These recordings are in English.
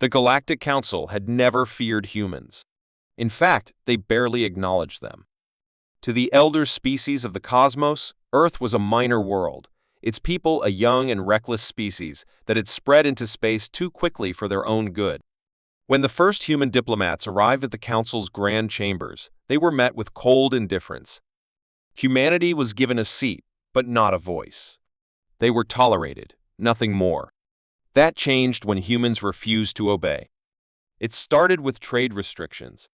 The Galactic Council had never feared humans. In fact, they barely acknowledged them. To the elder species of the cosmos, Earth was a minor world, its people a young and reckless species that had spread into space too quickly for their own good. When the first human diplomats arrived at the Council's grand chambers, they were met with cold indifference. Humanity was given a seat, but not a voice. They were tolerated, nothing more. That changed when humans refused to obey. It started with trade restrictions.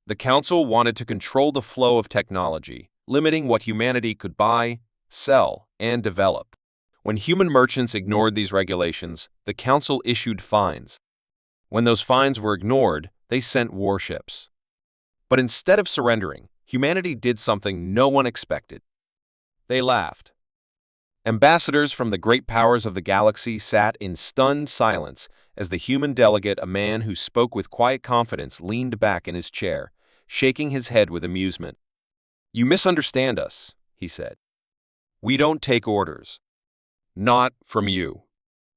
The Council wanted to control the flow of technology, limiting what humanity could buy, sell, and develop. When human merchants ignored these regulations, the Council issued fines. When those fines were ignored, they sent warships. But instead of surrendering, humanity did something no one expected. They laughed. Ambassadors from the great powers of the galaxy sat in stunned silence as the human delegate, a man who spoke with quiet confidence, leaned back in his chair, shaking his head with amusement. "You misunderstand us," he said. "We don't take orders. Not from you.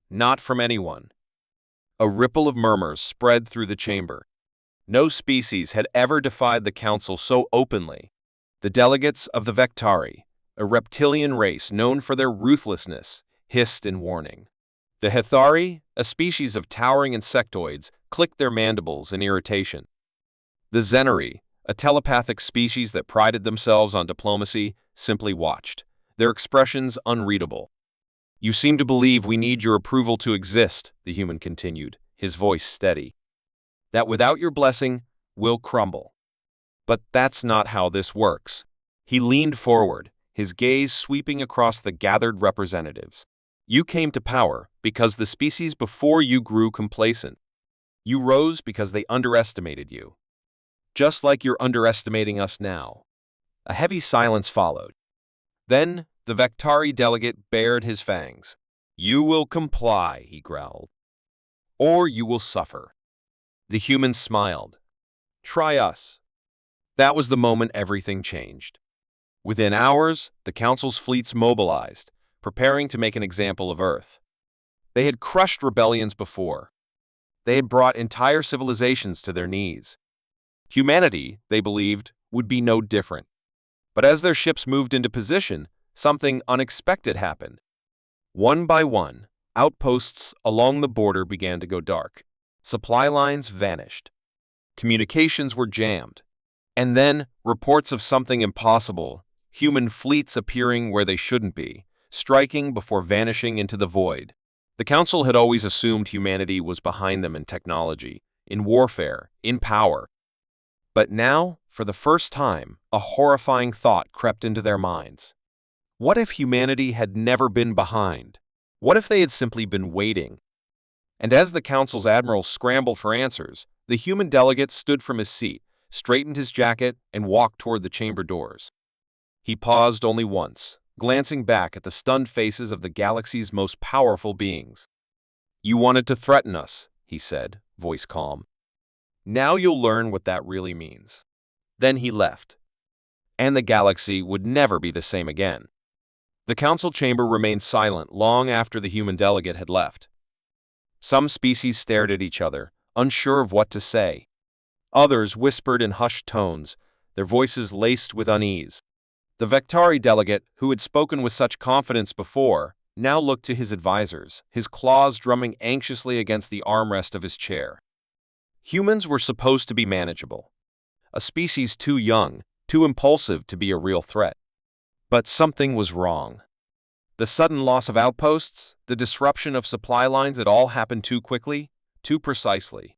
Not from anyone." A ripple of murmurs spread through the chamber. No species had ever defied the Council so openly. The delegates of the Vectari, a reptilian race known for their ruthlessness, hissed in warning. The Hethari, a species of towering insectoids, clicked their mandibles in irritation. The Zenari, a telepathic species that prided themselves on diplomacy, simply watched, their expressions unreadable. "You seem to believe we need your approval to exist," the human continued, his voice steady. "That without your blessing, we'll crumble. But that's not how this works." He leaned forward, his gaze sweeping across the gathered representatives. "You came to power because the species before you grew complacent. You rose because they underestimated you. Just like you're underestimating us now." A heavy silence followed. Then the Vectari delegate bared his fangs. "You will comply," he growled, "or you will suffer." The human smiled. "Try us." That was the moment everything changed. Within hours, the Council's fleets mobilized, preparing to make an example of Earth. They had crushed rebellions before. They had brought entire civilizations to their knees. Humanity, they believed, would be no different. But as their ships moved into position, something unexpected happened. One by one, outposts along the border began to go dark. Supply lines vanished. Communications were jammed. And then, reports of something impossible, human fleets appearing where they shouldn't be, striking before vanishing into the void. The Council had always assumed humanity was behind them in technology, in warfare, in power. But now, for the first time, a horrifying thought crept into their minds. What if humanity had never been behind? What if they had simply been waiting? And as the Council's admiral scrambled for answers, the human delegate stood from his seat, straightened his jacket, and walked toward the chamber doors. He paused only once, glancing back at the stunned faces of the galaxy's most powerful beings. "You wanted to threaten us," he said, voice calm. "Now you'll learn what that really means." Then he left. And the galaxy would never be the same again. The Council chamber remained silent long after the human delegate had left. Some species stared at each other, unsure of what to say. Others whispered in hushed tones, their voices laced with unease. The Vectari delegate, who had spoken with such confidence before, now looked to his advisors, his claws drumming anxiously against the armrest of his chair. Humans were supposed to be manageable. A species too young, too impulsive to be a real threat. But something was wrong. The sudden loss of outposts, the disruption of supply lines, it all happened too quickly, too precisely.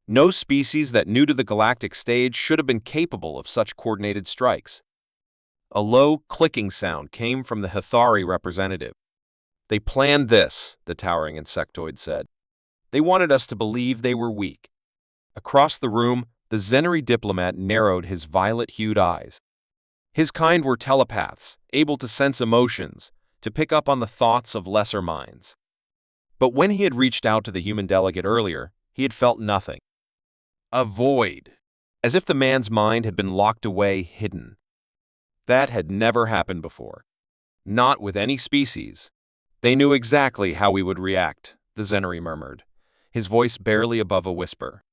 No species that knew to the galactic stage should have been capable of such coordinated strikes. A low, clicking sound came from the Hethari representative. "They planned this," the towering insectoid said. "They wanted us to believe they were weak." Across the room, the Zenari diplomat narrowed his violet-hued eyes. His kind were telepaths, able to sense emotions, to pick up on the thoughts of lesser minds. But when he had reached out to the human delegate earlier, he had felt nothing. A void, as if the man's mind had been locked away, hidden. That had never happened before. Not with any species. "They knew exactly how we would react," the Zenari murmured. his voice barely above a whisper.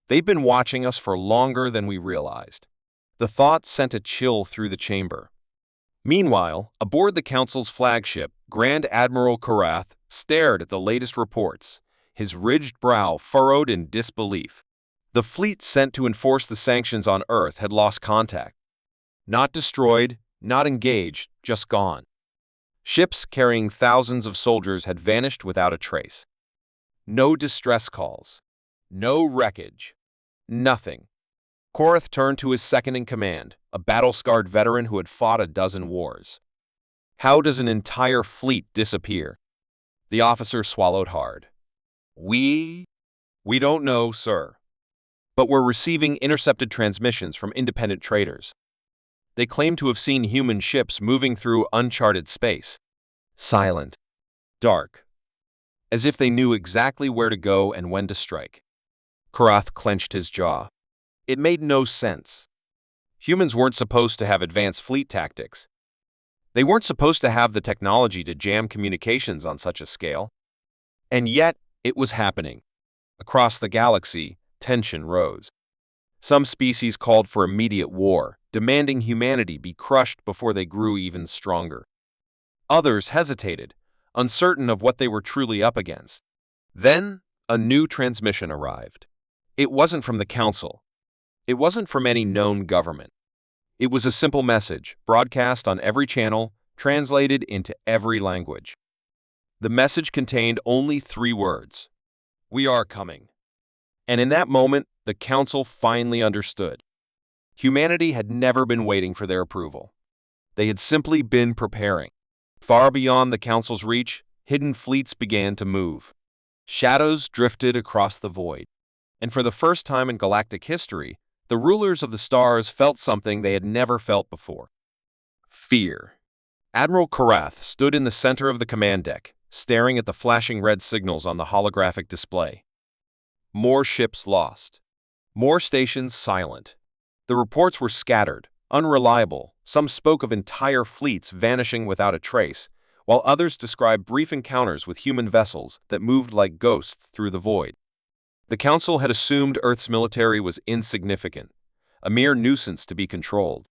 "They've been watching us for longer than we realized." The thought sent a chill through the chamber. Meanwhile, aboard the Council's flagship, Grand Admiral Karath stared at the latest reports, his ridged brow furrowed in disbelief. The fleet sent to enforce the sanctions on Earth had lost contact. Not destroyed, not engaged, just gone. Ships carrying thousands of soldiers had vanished without a trace. No distress calls. No wreckage. Nothing. Korath turned to his second-in-command, a battle-scarred veteran who had fought a dozen wars. "How does an entire fleet disappear?" The officer swallowed hard. We don't know, sir. But we're receiving intercepted transmissions from independent traders. They claim to have seen human ships moving through uncharted space. Silent. Dark. As if they knew exactly where to go and when to strike. Korath clenched his jaw. It made no sense. Humans weren't supposed to have advanced fleet tactics. They weren't supposed to have the technology to jam communications on such a scale. And yet, it was happening. Across the galaxy, tension rose. Some species called for immediate war, demanding humanity be crushed before they grew even stronger. Others hesitated, uncertain of what they were truly up against. Then, a new transmission arrived. It wasn't from the Council. It wasn't from any known government. It was a simple message, broadcast on every channel, translated into every language. The message contained only 3 words. "We are coming." And in that moment, the Council finally understood. Humanity had never been waiting for their approval. They had simply been preparing. Far beyond the Council's reach, hidden fleets began to move. Shadows drifted across the void. And for the first time in galactic history, the rulers of the stars felt something they had never felt before. Fear. Admiral Karath stood in the center of the command deck, staring at the flashing red signals on the holographic display. More ships lost. More stations silent. The reports were scattered, unreliable. Some spoke of entire fleets vanishing without a trace, while others described brief encounters with human vessels that moved like ghosts through the void. The Council had assumed Earth's military was insignificant, a mere nuisance to be controlled.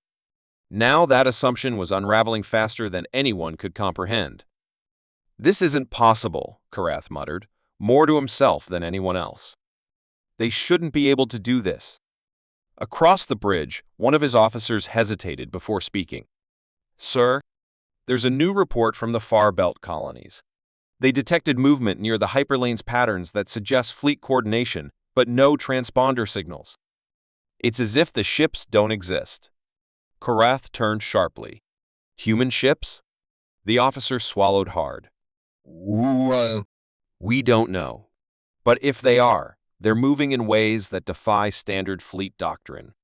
Now that assumption was unraveling faster than anyone could comprehend. "This isn't possible," Karath muttered, more to himself than anyone else. "They shouldn't be able to do this." Across the bridge, one of his officers hesitated before speaking. "Sir, there's a new report from the Far Belt colonies. They detected movement near the hyperlane's patterns that suggest fleet coordination, but no transponder signals. It's as if the ships don't exist." Karath turned sharply. "Human ships?" The officer swallowed hard. "We don't know. But if they are, they're moving in ways that defy standard fleet doctrine.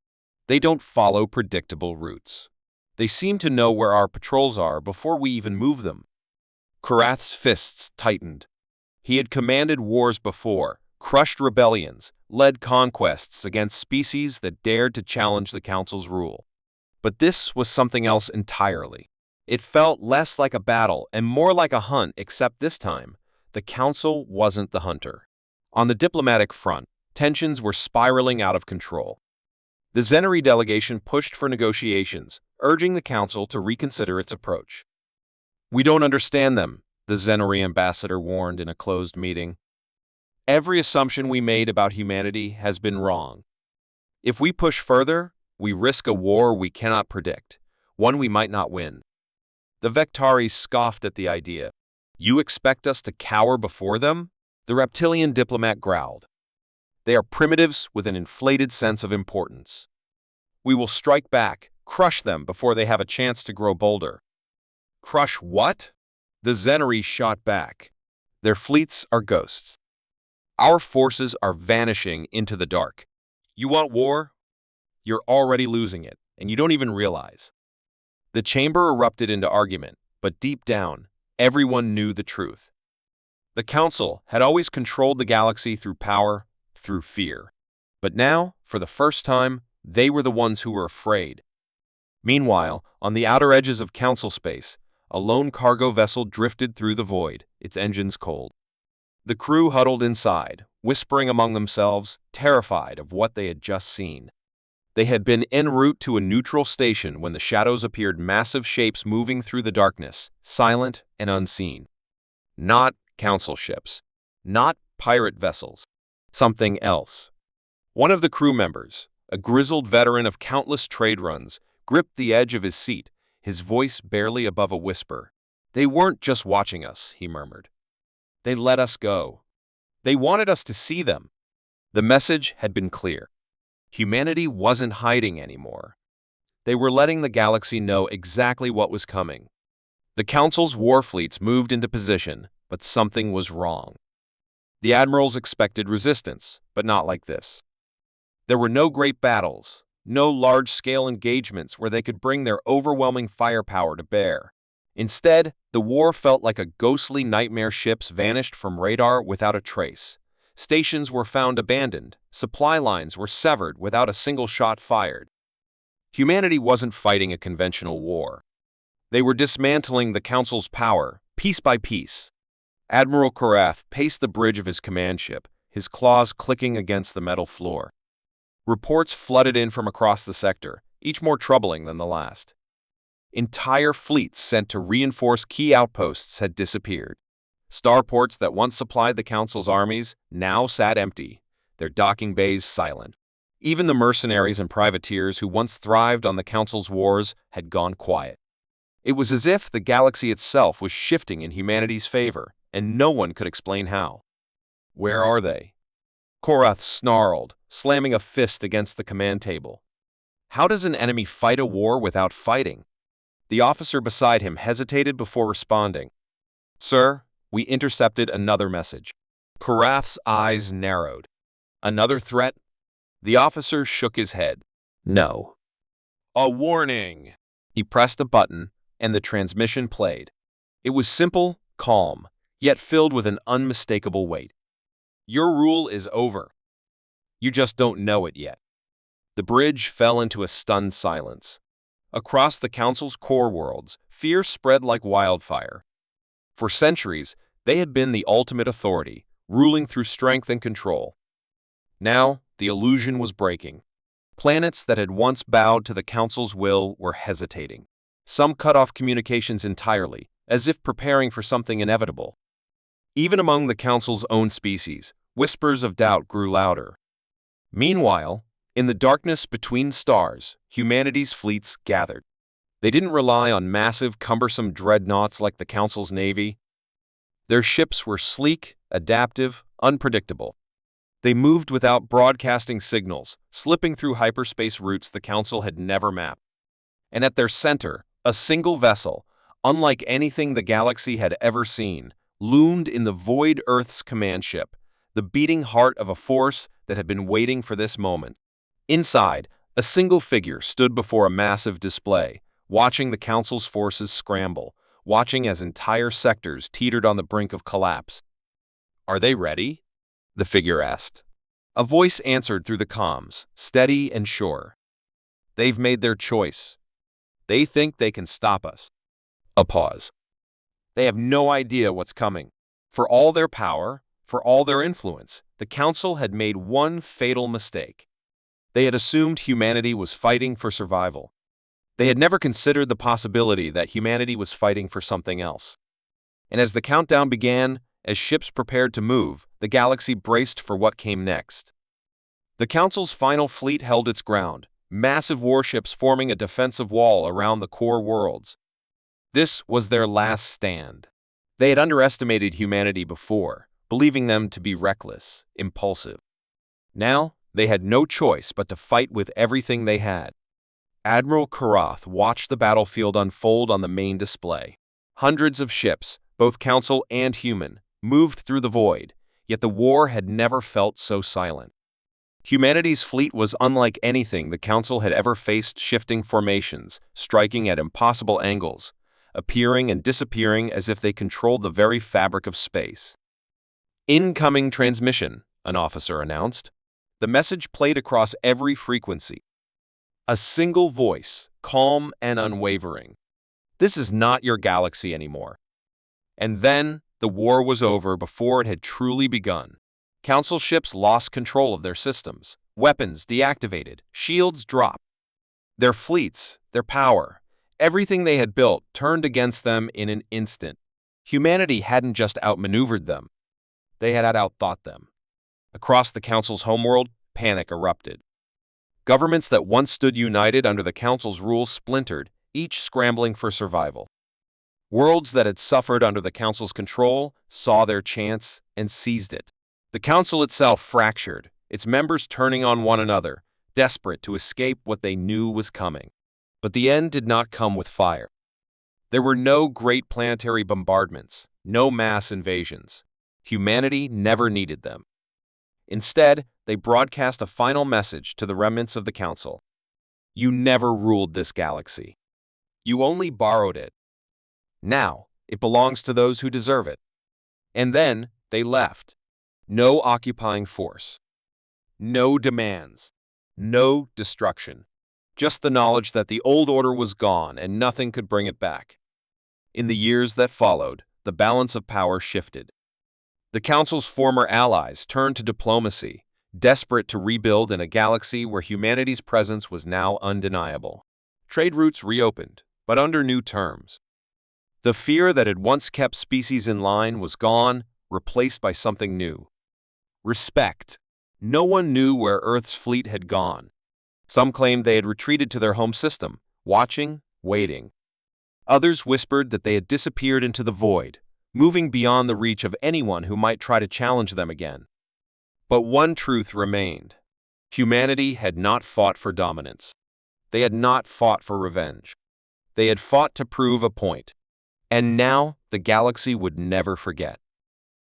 They don't follow predictable routes. They seem to know where our patrols are before we even move them." Karath's fists tightened. He had commanded wars before, crushed rebellions, led conquests against species that dared to challenge the Council's rule. But this was something else entirely. It felt less like a battle and more like a hunt, except this time, the Council wasn't the hunter. On the diplomatic front, tensions were spiraling out of control. The Zenari delegation pushed for negotiations, urging the Council to reconsider its approach. "We don't understand them," the Zenari ambassador warned in a closed meeting. "Every assumption we made about humanity has been wrong. If we push further, we risk a war we cannot predict, one we might not win." The Vectari scoffed at the idea. "You expect us to cower before them?" The reptilian diplomat growled. "They are primitives with an inflated sense of importance. We will strike back, crush them before they have a chance to grow bolder." "Crush what?" The Zenari shot back. "Their fleets are ghosts. Our forces are vanishing into the dark. You want war? You're already losing it, and you don't even realize." The chamber erupted into argument, but deep down, everyone knew the truth. The Council had always controlled the galaxy through power, through fear. But now, for the first time, they were the ones who were afraid. Meanwhile, on the outer edges of Council space, a lone cargo vessel drifted through the void, its engines cold. The crew huddled inside, whispering among themselves, terrified of what they had just seen. They had been en route to a neutral station when the shadows appeared, massive shapes moving through the darkness, silent and unseen. Not council ships. Not pirate vessels. Something else. One of the crew members, a grizzled veteran of countless trade runs, gripped the edge of his seat, his voice barely above a whisper. "They weren't just watching us," he murmured. "They let us go. They wanted us to see them." The message had been clear. Humanity wasn't hiding anymore. They were letting the galaxy know exactly what was coming. The Council's war fleets moved into position, but something was wrong. The admirals expected resistance, but not like this. There were no great battles, no large-scale engagements where they could bring their overwhelming firepower to bear. Instead, the war felt like a ghostly nightmare. Ships vanished from radar without a trace. Stations were found abandoned. Supply lines were severed without a single shot fired. Humanity wasn't fighting a conventional war. They were dismantling the Council's power, piece by piece. Admiral Karath paced the bridge of his command ship, his claws clicking against the metal floor. Reports flooded in from across the sector, each more troubling than the last. Entire fleets sent to reinforce key outposts had disappeared. Starports that once supplied the Council's armies now sat empty, their docking bays silent. Even the mercenaries and privateers who once thrived on the Council's wars had gone quiet. It was as if the galaxy itself was shifting in humanity's favor, and no one could explain how. "Where are they?" Korath snarled, slamming a fist against the command table. "How does an enemy fight a war without fighting?" The officer beside him hesitated before responding. "Sir, we intercepted another message." Korath's eyes narrowed. "Another threat?" The officer shook his head. "No." "A warning!" He pressed a button, and the transmission played. It was simple, calm, yet filled with an unmistakable weight. "Your rule is over. You just don't know it yet." The bridge fell into a stunned silence. Across the Council's core worlds, fear spread like wildfire. For centuries, they had been the ultimate authority, ruling through strength and control. Now, the illusion was breaking. Planets that had once bowed to the Council's will were hesitating. Some cut off communications entirely, as if preparing for something inevitable. Even among the Council's own species, whispers of doubt grew louder. Meanwhile, in the darkness between stars, humanity's fleets gathered. They didn't rely on massive, cumbersome dreadnoughts like the Council's navy. Their ships were sleek, adaptive, unpredictable. They moved without broadcasting signals, slipping through hyperspace routes the Council had never mapped. And at their center, a single vessel, unlike anything the galaxy had ever seen, loomed in the void. Earth's command ship, the beating heart of a force that had been waiting for this moment. Inside, a single figure stood before a massive display, watching the Council's forces scramble, watching as entire sectors teetered on the brink of collapse. "Are they ready?" the figure asked. A voice answered through the comms, steady and sure. "They've made their choice. They think they can stop us." A pause. "They have no idea what's coming." For all their power, for all their influence, the Council had made one fatal mistake. They had assumed humanity was fighting for survival. They had never considered the possibility that humanity was fighting for something else. And as the countdown began, as ships prepared to move, the galaxy braced for what came next. The Council's final fleet held its ground, massive warships forming a defensive wall around the core worlds. This was their last stand. They had underestimated humanity before, believing them to be reckless, impulsive. Now, they had no choice but to fight with everything they had. Admiral Karath watched the battlefield unfold on the main display. Hundreds of ships, both Council and human, moved through the void, yet the war had never felt so silent. Humanity's fleet was unlike anything the Council had ever faced, shifting formations, striking at impossible angles, appearing and disappearing as if they controlled the very fabric of space. "Incoming transmission," an officer announced. The message played across every frequency. A single voice, calm and unwavering. "This is not your galaxy anymore." And then, the war was over before it had truly begun. Council ships lost control of their systems, weapons deactivated, shields dropped. Their fleets, their power, everything they had built turned against them in an instant. Humanity hadn't just outmaneuvered them, they had outthought them. Across the Council's homeworld, panic erupted. Governments that once stood united under the Council's rule splintered, each scrambling for survival. Worlds that had suffered under the Council's control saw their chance and seized it. The Council itself fractured, its members turning on one another, desperate to escape what they knew was coming. But the end did not come with fire. There were no great planetary bombardments, no mass invasions. Humanity never needed them. Instead, they broadcast a final message to the remnants of the Council. You never ruled this galaxy. You only borrowed it. Now, it belongs to those who deserve it. And then, they left. No occupying force. No demands. No destruction. Just the knowledge that the old order was gone and nothing could bring it back. In the years that followed, the balance of power shifted. The Council's former allies turned to diplomacy, desperate to rebuild in a galaxy where humanity's presence was now undeniable. Trade routes reopened, but under new terms. The fear that had once kept species in line was gone, replaced by something new. Respect. No one knew where Earth's fleet had gone. Some claimed they had retreated to their home system, watching, waiting. Others whispered that they had disappeared into the void, moving beyond the reach of anyone who might try to challenge them again. But one truth remained. Humanity had not fought for dominance. They had not fought for revenge. They had fought to prove a point. And now, the galaxy would never forget.